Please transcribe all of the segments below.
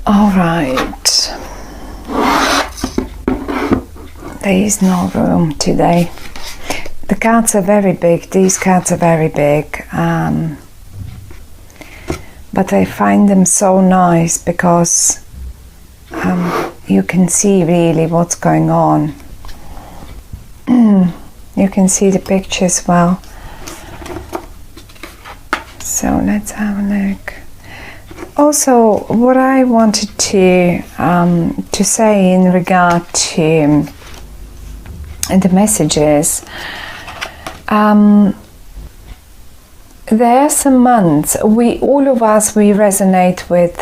All right. There is no room today. The cards are very big. These cards are very big. But I find them so nice because you can see really what's going on. You can see the picture as well. So let's have a look. Also, what I wanted to say in regard to the messages, there are some months all of us resonate with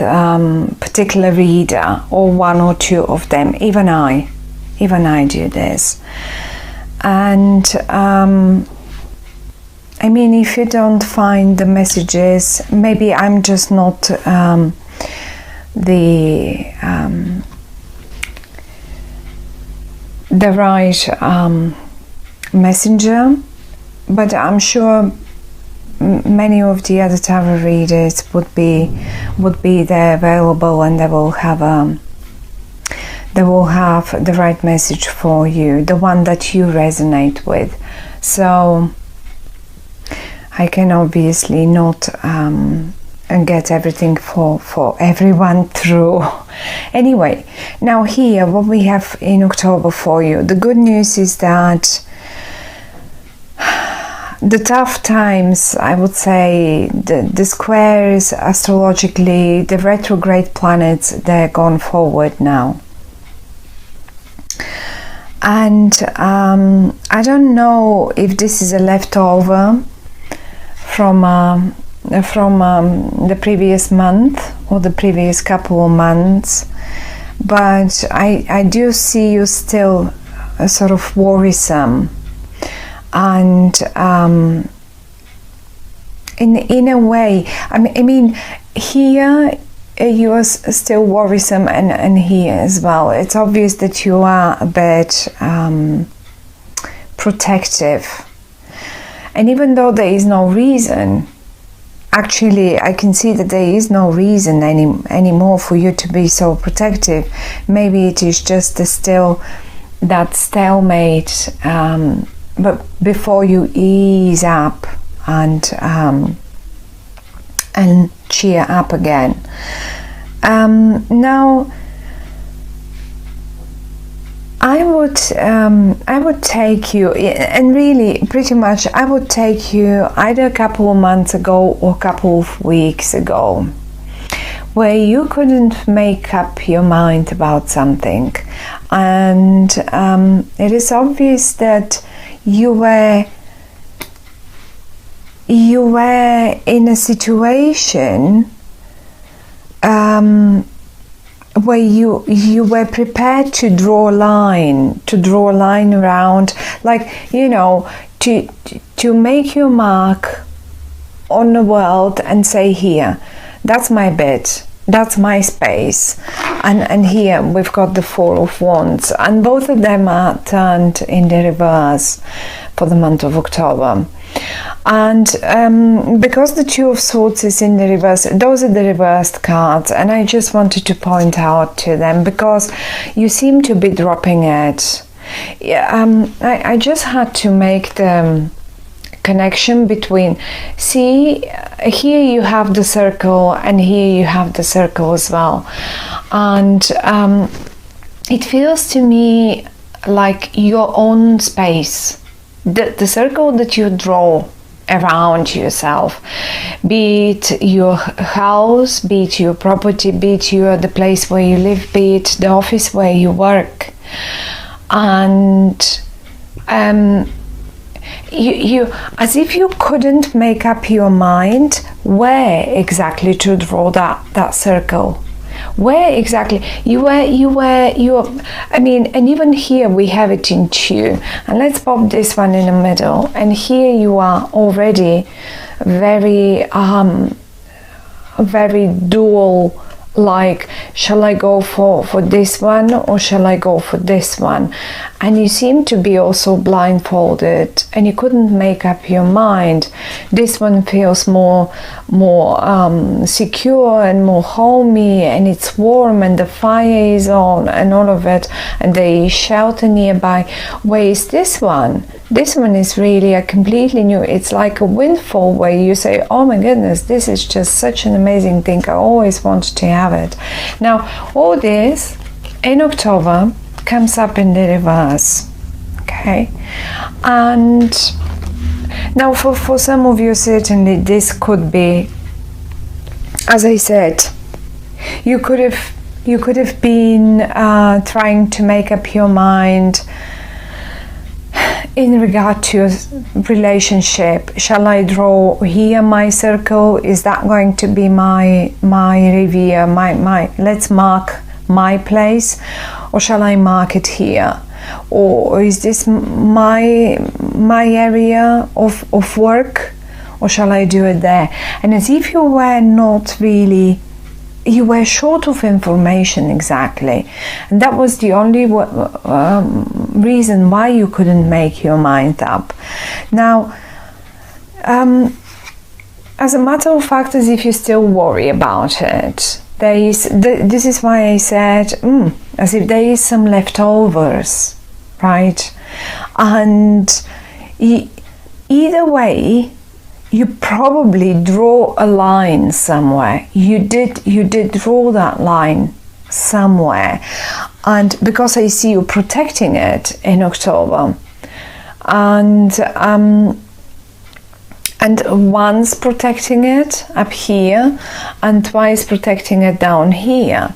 particular reader, or one or two of them. Even I do this. And I mean, if you don't find the messages, maybe I'm just not the right messenger, but I'm sure many of the other tarot readers would be there available, and they will have the right message for you, the one that you resonate with. So I can obviously not get everything for everyone through. Anyway, now here what we have in October for you. The good news is that the tough times, I would say, the squares astrologically, the retrograde planets, they're gone forward now. And I don't know if this is a leftover from the previous month or the previous couple of months, but I do see you still sort of worrisome, and in a way, I mean here you are still worrisome, and here as well. It's obvious that you are a bit protective. And even though there is no reason, actually I can see that there is no reason anymore for you to be so protective. Maybe it is just still that stalemate, but before you ease up and cheer up again. Now I would take you, and really pretty much I would take you either a couple of months ago or a couple of weeks ago, where you couldn't make up your mind about something, and it is obvious that you were in a situation where you were prepared to draw a line around, like, you know, to make your mark on the world and say, here, that's my bit, that's my space. And here we've got the Four of Wands, and both of them are turned in the reverse for the month of October. And because the Two of Swords is in the reverse, those are the reversed cards, and I just wanted to point out to them because you seem to be dropping it. I just had to make the connection between, see, here you have the circle and here you have the circle as well, and it feels to me like your own space, the circle that you draw around yourself, be it your house, be it your property, be it the place where you live, be it the office where you work, and you as if you couldn't make up your mind where exactly to draw that circle, where exactly you were. I mean, and even here we have it in two, and let's pop this one in the middle, and here you are already very dual like, shall I go for this one or shall I go for this one? And you seem to be also blindfolded and you couldn't make up your mind. This one feels more secure and more homey, and it's warm and the fire is on and all of it, and they shelter nearby. Where is this one? This one is really a completely new, it's like a windfall where you say, oh my goodness, this is just such an amazing thing, I always wanted to have it. Now all this in October comes up in the reverse, okay? And now for some of you, certainly this could be, as I said, you could have been trying to make up your mind in regard to a relationship. Shall I draw here my circle? Is that going to be my revier, my let's mark my place, or shall I mark it here? Or is this my area of work, or shall I do it there? And as if you were not really, you were short of information exactly, and that was the only reason why you couldn't make your mind up. Now, as a matter of fact, as if you still worry about it, this is why I said, as if there is some leftovers, right? And either way, you probably draw a line somewhere. You did draw that line somewhere, and because I see you protecting it in October, and once protecting it up here and twice protecting it down here,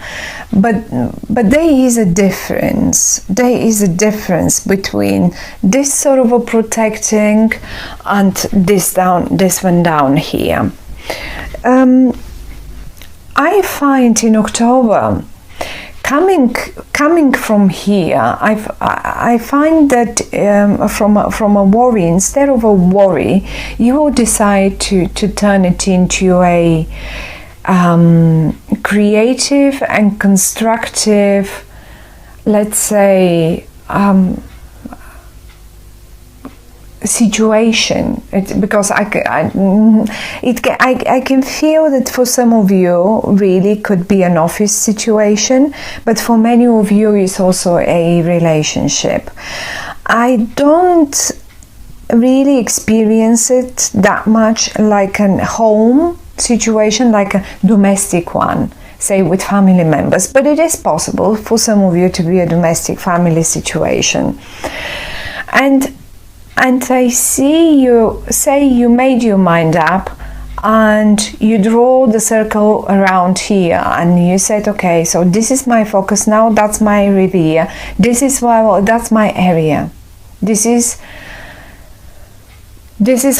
but there is a difference. There is a difference between this sort of a protecting and this one down here. I find in October, coming from here, I find that from a worry, instead of a worry, you will decide to turn it into a creative and constructive, let's say, situation. Because I can feel that for some of you really could be an office situation, but for many of you it's also a relationship. I don't really experience it that much like a home situation, like a domestic one, say with family members, but it is possible for some of you to be a domestic family situation. And I see you say you made your mind up and you draw the circle around here and you said, okay, so this is my focus now, that's my reveal, this is that's my area, this is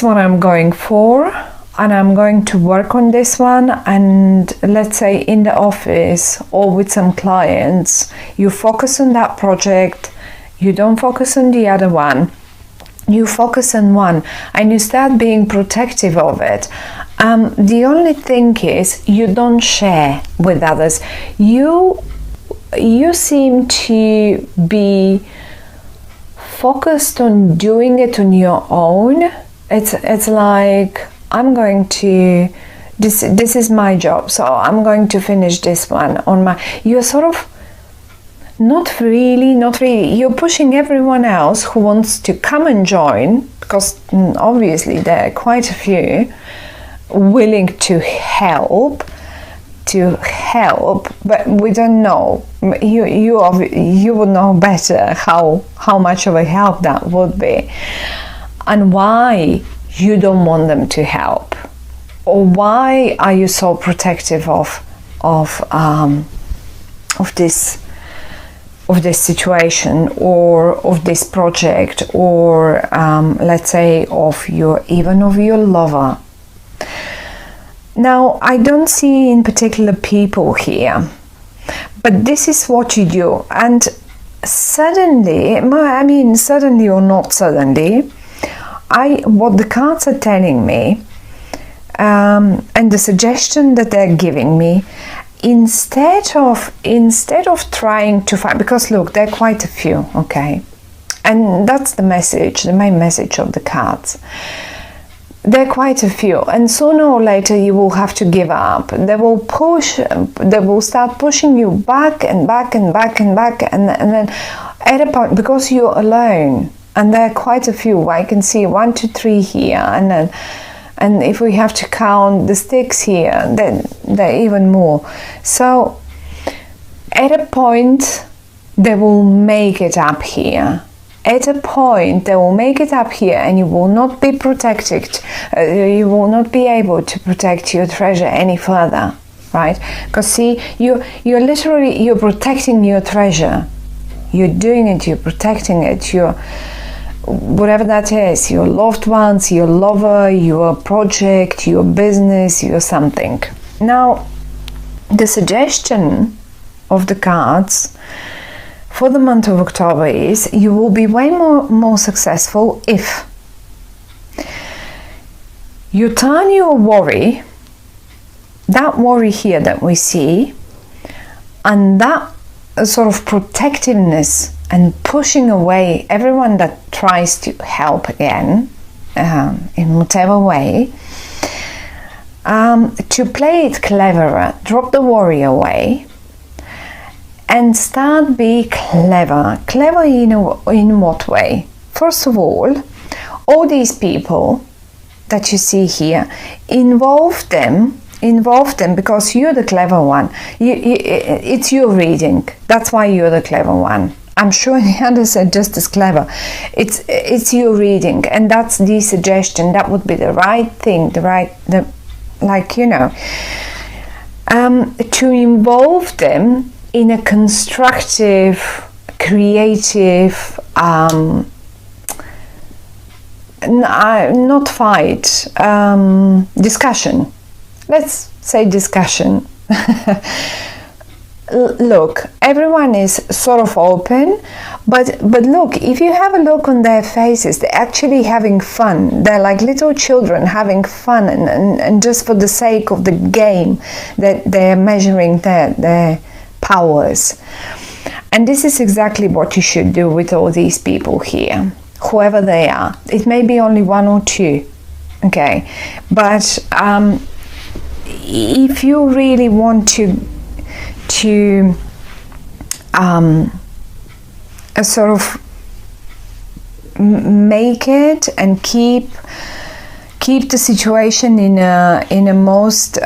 what I'm going for, and I'm going to work on this one. And let's say in the office or with some clients, you focus on that project, you don't focus on the other one. You focus on one and you start being protective of it. The only thing is you don't share with others. You seem to be focused on doing it on your own. It's like, I'm going to, this is my job, so I'm going to finish this one on my, you're sort of not really, you're pushing everyone else who wants to come and join, because obviously there are quite a few willing to help, but we don't know. You would know better how much of a help that would be, and why you don't want them to help, or why are you so protective of this situation, or of this project, or let's say of your lover. Now, I don't see in particular people here, but this is what you do, and suddenly or not suddenly, what the cards are telling me, and the suggestion that they're giving me instead of trying to find, because look, there are quite a few, okay, and that's the message, the main message of the cards. There are quite a few, and sooner or later you will have to give up. They will start pushing you back and back and back and back, and then at a point, because you're alone, and there are quite a few. I can see 1, 2, 3 here, and if we have to count the sticks here, then there are even more. So at a point they will make it up here. At a point they will make it up here, and you will not be protected. You will not be able to protect your treasure any further, right? Because see, you're protecting your treasure. You're doing it, you're protecting it, whatever that is, your loved ones, your lover, your project, your business, your something. Now, the suggestion of the cards for the month of October is you will be way more successful if you turn your worry, that worry here that we see, and that sort of protectiveness and pushing away everyone that tries to help again, in whatever way, to play it cleverer, drop the worry away, and start be clever. Clever in what way? First of all these people that you see here, involve them because you're the clever one. It's your reading. That's why you're the clever one. I'm sure the others are just as clever. It's your reading, and that's the suggestion. That would be the right thing, to involve them in a constructive, creative, not fight, discussion. Let's say discussion. Look, everyone is sort of open, but look, if you have a look on their faces, they're actually having fun. They're like little children having fun, and just for the sake of the game that they're measuring their powers. And this is exactly what you should do with all these people here, whoever they are. It may be only 1 or 2, okay, but if you really want to sort of make it and keep the situation in a most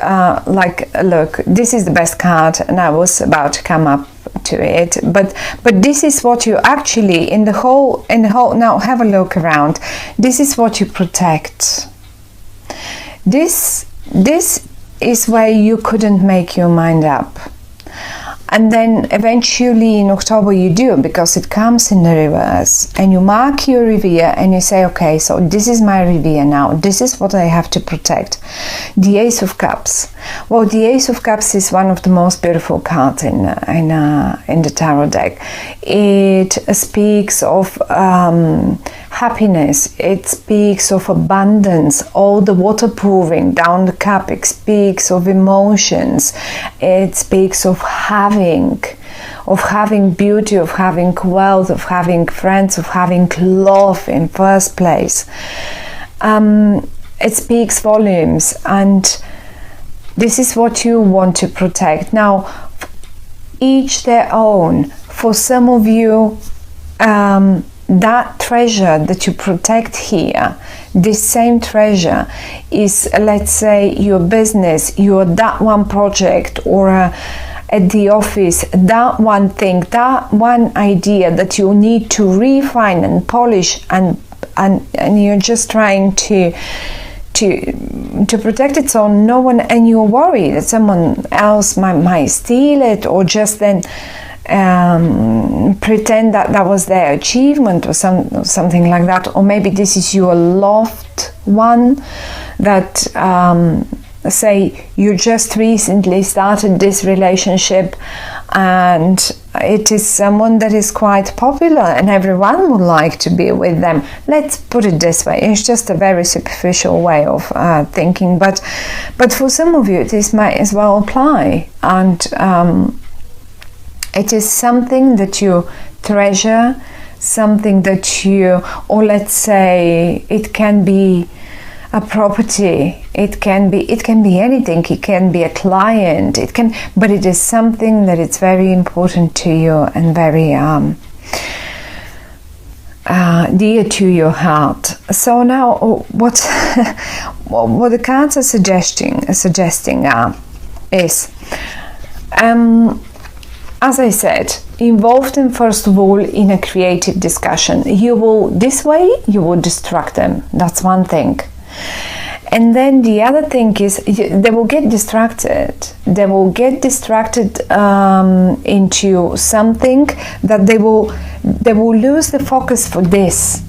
look, this is the best card, and I was about to come up to it, but this is what you actually in the whole now have a look around. This is what you protect. This is where you couldn't make your mind up, and then eventually in October you do, because it comes in the reverse, and you mark your reverie and you say, okay, so this is my reverie now, this is what I have to protect. The Ace of Cups. Well, the Ace of Cups is one of the most beautiful cards in the tarot deck. It speaks of happiness, it speaks of abundance, all the waterproofing down the cup, it speaks of emotions, it speaks of having beauty, of having wealth, of having friends, of having love in first place. It speaks volumes, and this is what you want to protect. Now, each their own. For some of you, that treasure that you protect here, this same treasure is, let's say, your business, that one project, or at the office, that one thing, that one idea that you need to refine and polish, and you're just trying to protect it, so no one, and you're worried that someone else might steal it, or just then pretend that was their achievement, or something like that. Or maybe this is your loved one that say you just recently started this relationship and it is someone that is quite popular and everyone would like to be with them. Let's put it this way. It's just a very superficial way of thinking, but for some of you this might as well apply, and it is something that you treasure, something that you, or let's say it can be a property, it can be anything, it can be a client, but it is something that it's very important to you and very dear to your heart. So now what the cards are suggesting is, as I said, involve them first of all in a creative discussion. You will distract them. That's one thing. And then the other thing is they will get distracted. They will get distracted into something that they will lose the focus for this,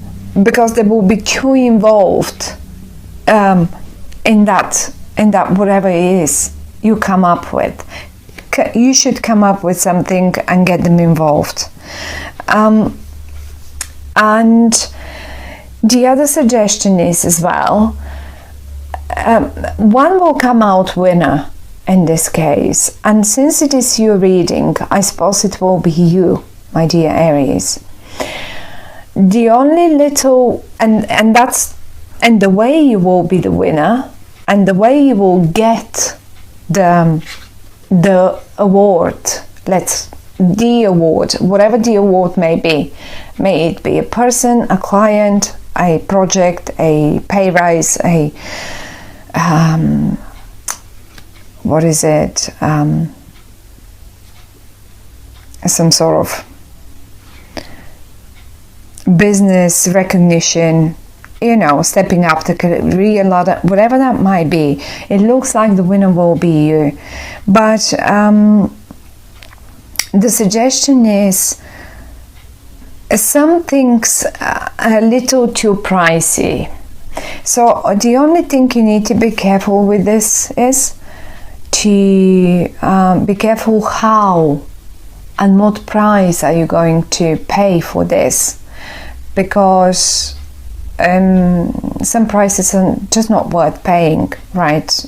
because they will be too involved in that whatever it is you come up with. You should come up with something and get them involved. And the other suggestion is as well, one will come out winner in this case, and since it is your reading, I suppose it will be you, my dear Aries. The only little, and the way you will be the winner, and the way you will get the award, the award, whatever the award may be, may it be a person, a client, a project, a pay rise, a some sort of business recognition, stepping up the career ladder, whatever that might be. It looks like the winner will be you, but the suggestion is some things a little too pricey. So the only thing you need to be careful with this is to be careful how and what price are you going to pay for this, because some prices are just not worth paying, right?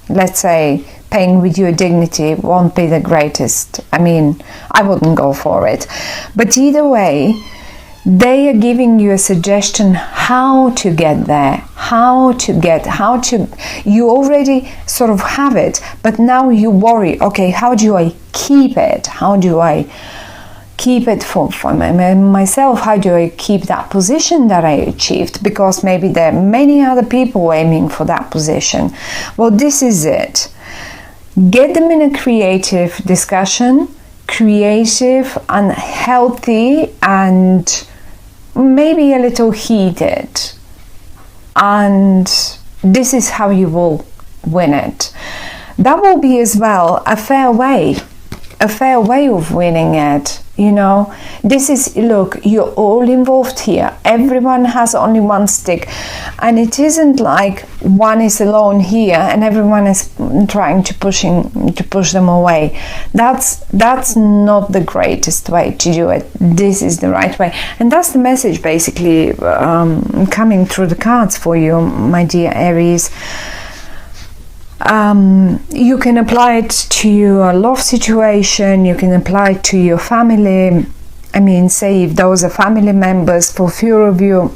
Let's say paying with your dignity won't be the greatest. I mean, I wouldn't go for it. But either way, they are giving you a suggestion how to get there, you already sort of have it, but now you worry, okay, how do I keep it? How do I keep it for myself? How do I keep that position that I achieved? Because maybe there are many other people aiming for that position. Well, this is it. Get them in a creative discussion, creative and healthy and maybe a little heated. And this is how you will win it. That will be as well a fair way of winning it. This is, look, you're all involved here. Everyone has only one stick, and it isn't like one is alone here and everyone is trying to push them away. That's not the greatest way to do it. This is the right way, and that's the message basically coming through the cards for you, my dear Aries. You can apply it to your love situation, you can apply it to your family. I mean, say if those are family members, for few of you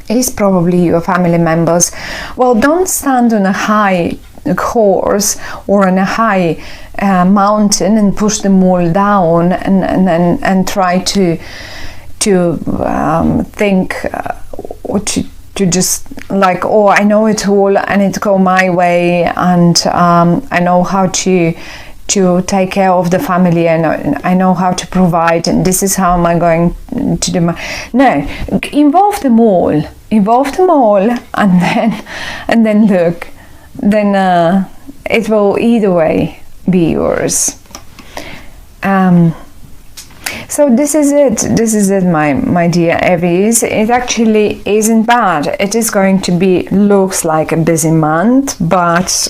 is probably your family members. Well, don't stand on a high horse or on a high mountain and push them all down and try to think or to just like, oh, I know it all and it go my way, and I know how to take care of the family, and I know how to provide, and this is how am I going to do my... No, involve them all, and then look, then it will either way be yours. So this is it, my dear Aries. It actually isn't bad. It is going to be, looks like a busy month, but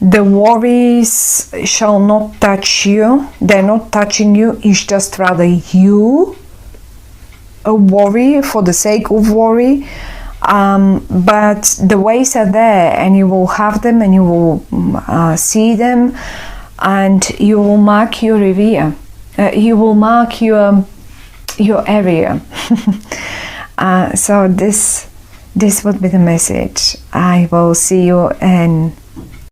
the worries shall not touch you. They're not touching you. It's just rather you a worry for the sake of worry. But the ways are there, and you will have them, and you will see them, and you will mark your area. You will mark your area. So this would be the message. I will see you in